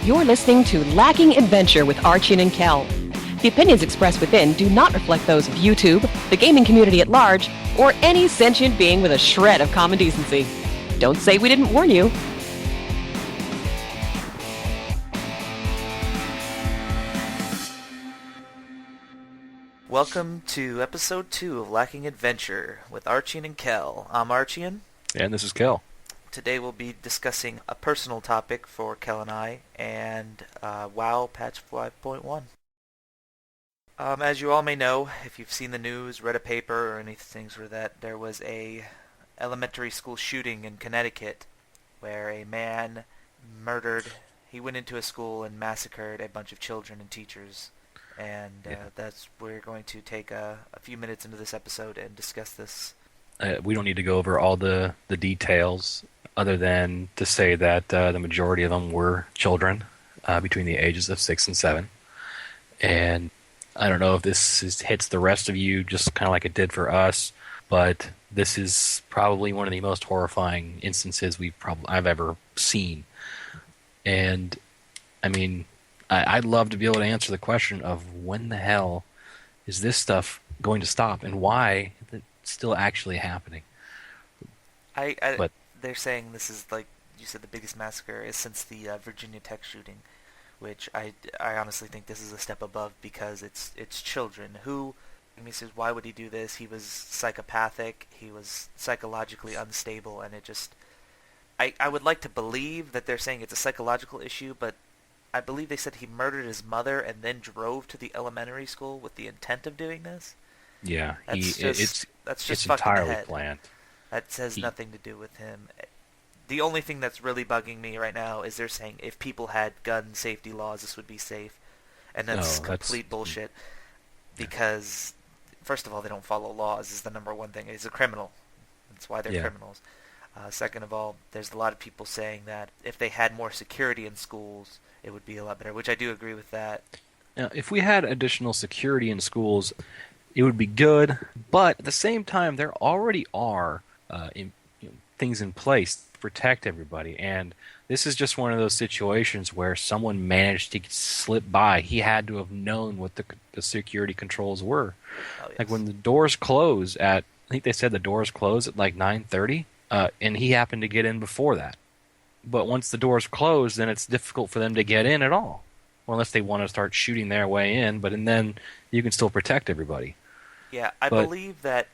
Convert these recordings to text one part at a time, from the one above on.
You're listening to Lacking Adventure with Archiean and Kel. The opinions expressed within do not reflect those of YouTube, the gaming community at large, or any sentient being with a shred of common decency. Don't say we didn't warn you. Welcome to episode 2 of Lacking Adventure with Archiean and Kel. I'm Archiean. And this is Kel. Today we'll be discussing a personal topic for Kel and I, and WoW patch 5.1. As you all may know, if you've seen the news, read a paper, or anything for that, there was a elementary school shooting in Connecticut where a man he went into a school and massacred a bunch of children and teachers. And we're going to take a few minutes into this episode and discuss this. We don't need to go over all the details other than to say that the majority of them were children between the ages of 6 and 7. And I don't know if hits the rest of you just kind of like it did for us, but this is probably one of the most horrifying instances I've ever seen. And I mean, I'd love to be able to answer the question of when the hell is this stuff going to stop and why is it still actually happening. But they're saying this is, like you said, the biggest massacre is since the Virginia Tech shooting, which I honestly think this is a step above because it's children who. He says, why would he do this? He was psychopathic. He was psychologically unstable, and it just. I would like to believe that they're saying it's a psychological issue, but I believe they said he murdered his mother and then drove to the elementary school with the intent of doing this. Yeah, that's just it's fucked in the entirely head. planned. That has nothing to do with him. The only thing that's really bugging me right now is they're saying if people had gun safety laws, this would be safe, and that's complete bullshit. Because first of all, they don't follow laws. Is the number one thing. He's a criminal. That's why they're criminals. Second of all, there's a lot of people saying that if they had more security in schools, it would be a lot better, which I do agree with that. Now, if we had additional security in schools, it would be good, but at the same time, there already are things in place to protect everybody, and this is just one of those situations where someone managed to slip by. He had to have known what the security controls were. Oh, yes. Like when the doors close I think they said the doors close at like 9:30, and he happened to get in before that. But once the doors close, then it's difficult for them to get in at all. Well, unless they want to start shooting their way in, and then you can still protect everybody. Yeah, I believe that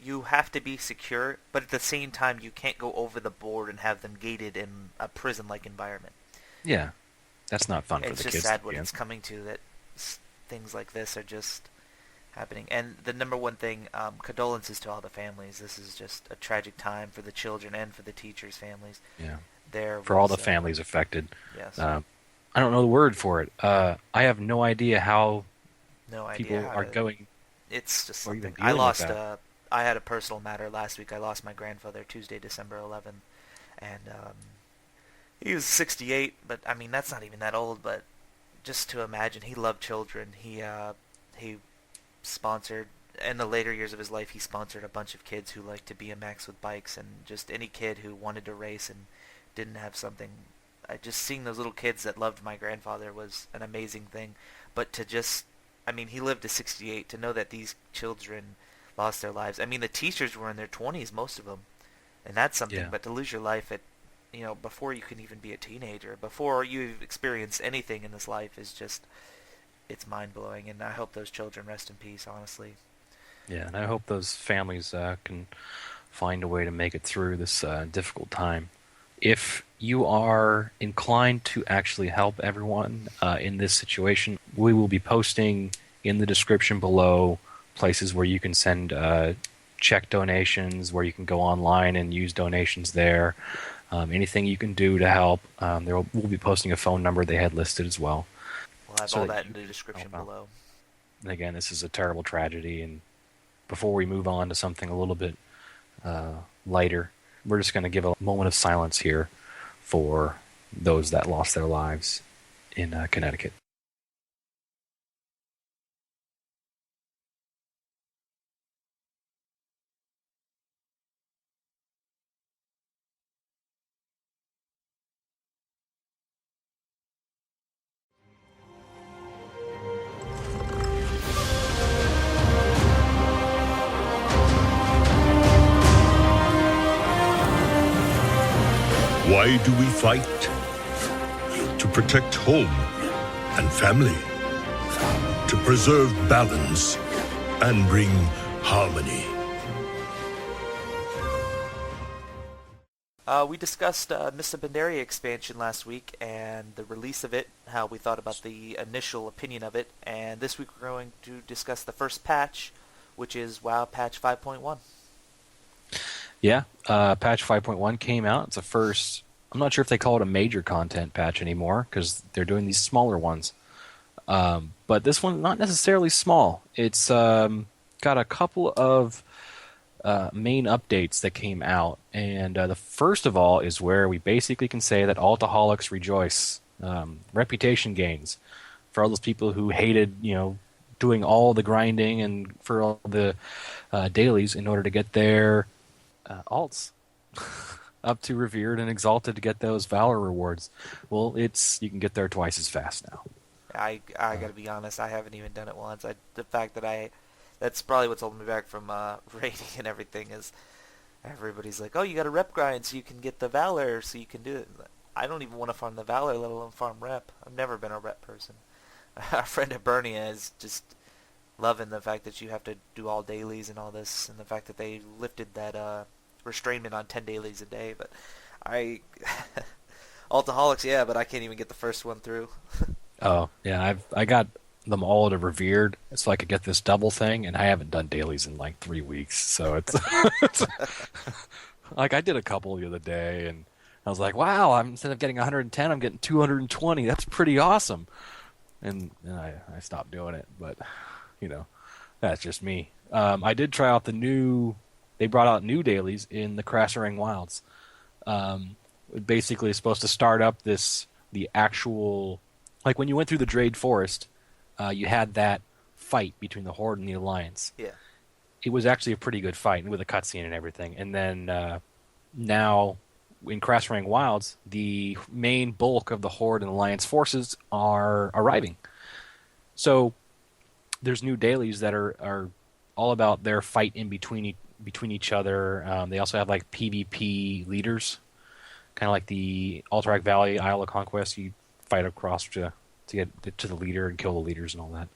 you have to be secure, but at the same time, you can't go over the board and have them gated in a prison-like environment. Yeah, that's not fun for the kids. It's just sad what it's coming to, that things like this are just happening. And the number one thing, condolences to all the families. This is just a tragic time for the children and for the teachers' families. Yeah. For all the families affected. Yes. I don't know the word for it. I have no idea how people are going. It's just or even something. I had a personal matter last week. I lost my grandfather Tuesday, December 11th, and he was 68. But I mean, that's not even that old. But just to imagine, he loved children. He sponsored. In the later years of his life, he sponsored a bunch of kids who liked to BMX with bikes, and just any kid who wanted to race and didn't have something. Just seeing those little kids that loved my grandfather was an amazing thing. But he lived to 68. To know that these children lost their lives. I mean, the teachers were in their 20s, most of them, and that's something. Yeah. But to lose your life at, before you can even be a teenager, before you've experienced anything in this life, is just, it's mind-blowing. And I hope those children rest in peace, honestly. Yeah, and I hope those families can find a way to make it through this difficult time. If you are inclined to actually help everyone in this situation, we will be posting in the description below places where you can send check donations, where you can go online and use donations there. Anything you can do to help. We'll be posting a phone number they had listed as well. We'll have all that in the description below. And again, this is a terrible tragedy, and before we move on to something a little bit lighter, we're just going to give a moment of silence here for those that lost their lives in Connecticut. Why do we fight? To protect home and family. To preserve balance and bring harmony. We discussed Mr. Pandaria expansion last week and the release of it, how we thought about the initial opinion of it, and this week we're going to discuss the first patch, which is WoW Patch 5.1. Yeah, patch 5.1 came out. It's the first. I'm not sure if they call it a major content patch anymore because they're doing these smaller ones. But this one, not necessarily small. It's got a couple of main updates that came out, and the first of all is where we basically can say that Altaholics rejoice. Reputation gains for all those people who hated, doing all the grinding and for all the dailies in order to get their alts up to revered and exalted to get those valor rewards. Well, you can get there twice as fast now. I gotta be honest, I haven't even done it once. The fact that that's probably what's holding me back from rating and everything is everybody's like, oh, you got to rep grind so you can get the valor so you can do it. I don't even want to farm the valor, let alone farm rep. I've never been a rep person. Our friend at Bernia is just loving the fact that you have to do all dailies and all this, and the fact that they lifted that restrainment on 10 dailies a day. But Altaholics, yeah, but I can't even get the first one through. Oh, yeah, I got them all to revered so I could get this double thing, and I haven't done dailies in like 3 weeks, so it's like I did a couple the other day, and I was like, wow, instead of getting 110, I'm getting 220. That's pretty awesome. And I stopped doing it, but that's just me. I did try out they brought out new dailies in the Crasserang Wilds. Basically, it's supposed to start up the actual, like when you went through the Drade Forest, you had that fight between the Horde and the Alliance. Yeah. It was actually a pretty good fight with a cutscene and everything. And then now in Crasserang Wilds, the main bulk of the Horde and Alliance forces are arriving. So there's new dailies that are all about their fight in between each other. They also have like PvP leaders, kind of like the Alterac Valley Isle of Conquest. You fight across to get to the leader and kill the leaders and all that.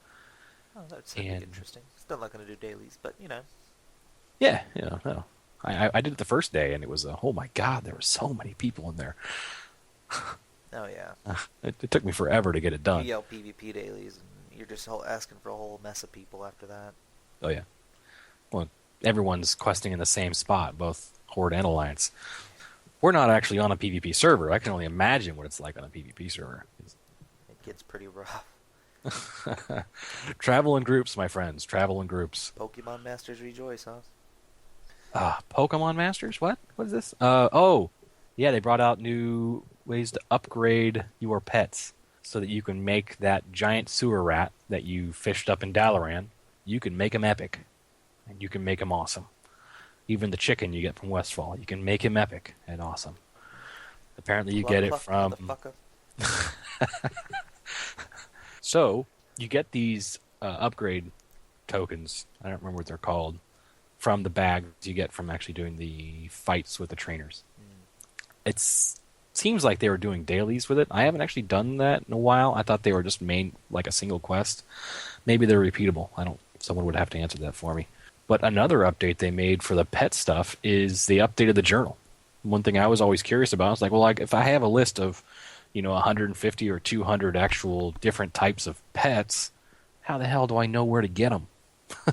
Oh, that's interesting. Still not going to do dailies, but Yeah, no. I did it the first day, and it was oh my god, there were so many people in there. Oh yeah. It took me forever to get it done. You yell PvP dailies, and you're just asking for a whole mess of people after that. Oh yeah. Well, everyone's questing in the same spot, both Horde and Alliance. We're not actually on a PvP server. I can only imagine what it's like on a PvP server. It gets pretty rough. Travel in groups, my friends. Travel in groups. Pokemon Masters rejoice, huh? Pokemon Masters? What? What is this? Yeah, they brought out new ways to upgrade your pets so that you can make that giant sewer rat that you fished up in Dalaran. You can make him epic, and you can make him awesome. Even the chicken you get from Westfall, you can make him epic and awesome. Apparently you get it from... So, you get these upgrade tokens, I don't remember what they're called, from the bags you get from actually doing the fights with the trainers. It seems like they were doing dailies with it. I haven't actually done that in a while. I thought they were just made like a single quest. Maybe they're repeatable. Someone would have to answer that for me. But another update they made for the pet stuff is they updated the journal. One thing I was always curious about, I was like, if I have a list of 150 or 200 actual different types of pets, how the hell do I know where to get them?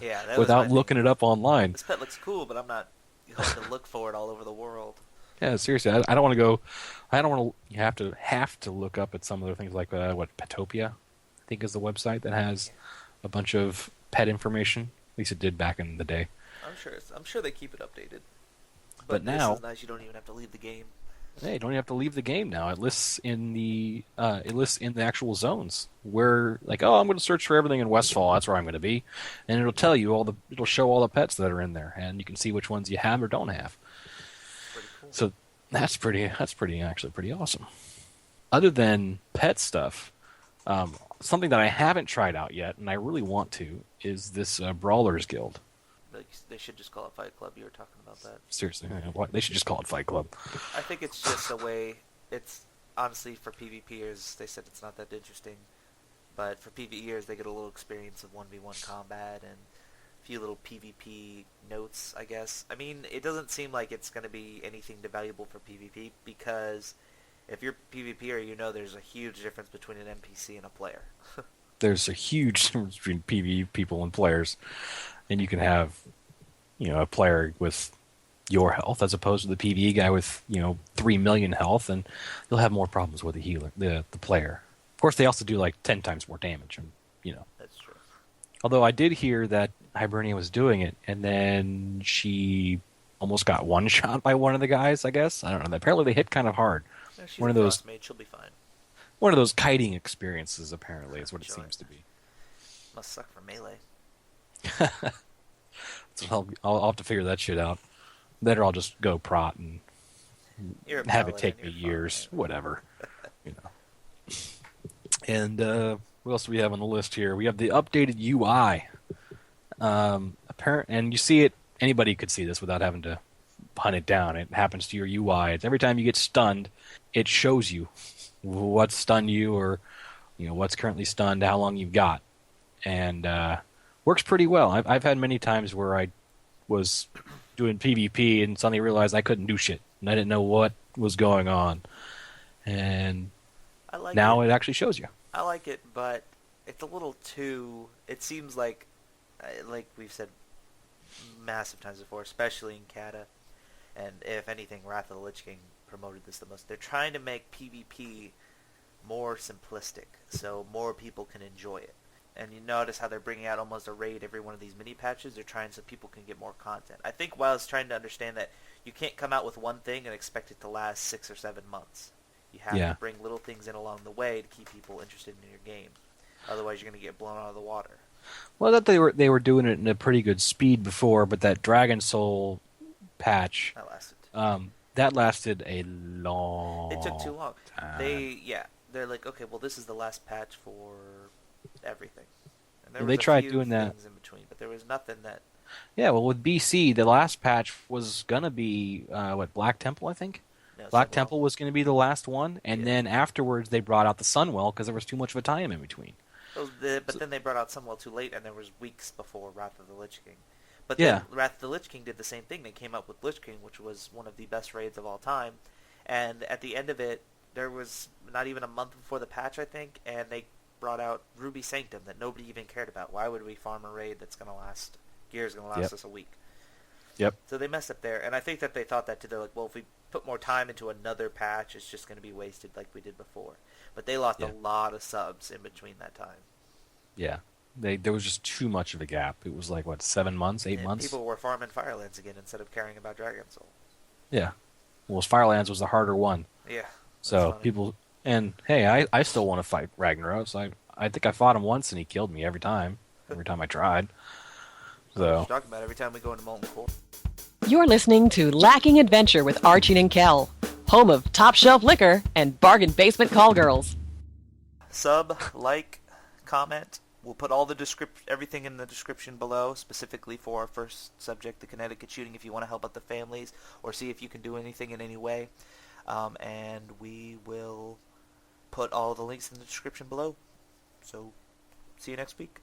Yeah, that without looking it up online. This pet looks cool, but I'm not going to look for it all over the world. Yeah, seriously, I don't want to go. I don't want to. You have to look up at some other things like Petopia, I think is the website that has a bunch of pet information. At least it did back in the day. I'm sure they keep it updated. But now, this is nice. You don't even have to leave the game. Hey, you don't even have to leave the game now. It lists in the actual zones where, like, I'm going to search for everything in Westfall. That's where I'm going to be, and it'll tell you it'll show all the pets that are in there, and you can see which ones you have or don't have. Pretty cool. So that's pretty awesome. Other than pet stuff, something that I haven't tried out yet, and I really want to, is this Brawlers Guild. Like, they should just call it Fight Club. You were talking about that. Seriously, what? They should just call it Fight Club. I think it's just a way. It's honestly for PvPers. They said it's not that interesting, but for PvEers, they get a little experience of 1v1 combat and a few little PvP notes, I guess. I mean, it doesn't seem like it's going to be anything valuable for PvP because if you're PvPer, you know there's a huge difference between an NPC and a player. There's a huge difference between PvE people and players, and you can have, a player with your health as opposed to the PvE guy with 3 million health, and you'll have more problems with the healer, the player. Of course, they also do like 10 times more damage, and That's true. Although I did hear that Hibernia was doing it, and then she almost got one shot by one of the guys. I guess I don't know. Apparently, they hit kind of hard. No, she's One a of those- crossmade. She'll be fine. One of those kiting experiences, apparently, is what it Joy. seems to be. Must suck for melee. So I'll have to figure that shit out. Better I'll just go prot and You're a have it paladin, take me you're fine. years, whatever. And what else do we have on the list here? We have the updated UI. And you see it. Anybody could see this without having to hunt it down. It happens to your UI. It's every time you get stunned, it shows you what stunned you, or what's currently stunned, how long you've got, and works pretty well. I've had many times where I was doing PvP and suddenly realized I couldn't do shit, and I didn't know what was going on. And I like now it. it actually shows you. I like it, but it's a little too... It seems like we've said massive times before, especially in Kata, and if anything, Wrath of the Lich King promoted this the most. They're trying to make PvP more simplistic, so more people can enjoy it. And you notice how they're bringing out almost a raid every one of these mini patches. They're trying so people can get more content. I think WoW's trying to understand that you can't come out with one thing and expect it to last 6 or 7 months. You have to bring little things in along the way to keep people interested in your game. Otherwise, you're going to get blown out of the water. Well, I thought they were doing it in a pretty good speed before, but that Dragon Soul patch That lasted. that lasted a long. It took too long. time. They're like, okay, well, this is the last patch for everything. And there They was a tried few doing that. things in between, but there was nothing that. Yeah, well, with BC, the last patch was gonna be Black Temple, I think. No, Black Sunwell. Temple was going to be the last one, and then afterwards they brought out the Sunwell because there was too much of a time in between. But then they brought out Sunwell too late, and there was weeks before Wrath of the Lich King. But then Wrath of the Lich King did the same thing. They came out with Lich King, which was one of the best raids of all time. And at the end of it, there was not even a month before the patch, I think, and they brought out Ruby Sanctum that nobody even cared about. Why would we farm a raid that's going to last... Gear's going to last us a week. Yep. So they messed up there, and I think that they thought that too. They're like, well, if we put more time into another patch, it's just going to be wasted like we did before. But they lost a lot of subs in between that time. Yeah. There was just too much of a gap. It was like, 7 months, 8 months? People were farming Firelands again instead of caring about Dragon Soul. Yeah. Well, Firelands was the harder one. Yeah. So funny. people... And, hey, I still want to fight Ragnaros. I think I fought him once, and he killed me every time I tried. So... Talking about every time we go into Molten Core. You're listening to Lacking Adventure with Archie and Kel, home of top shelf liquor and bargain basement call girls. Sub, like, comment. We'll put all the everything in the description below, specifically for our first subject, the Connecticut shooting, if you want to help out the families or see if you can do anything in any way. And we will put all the links in the description below. So, see you next week.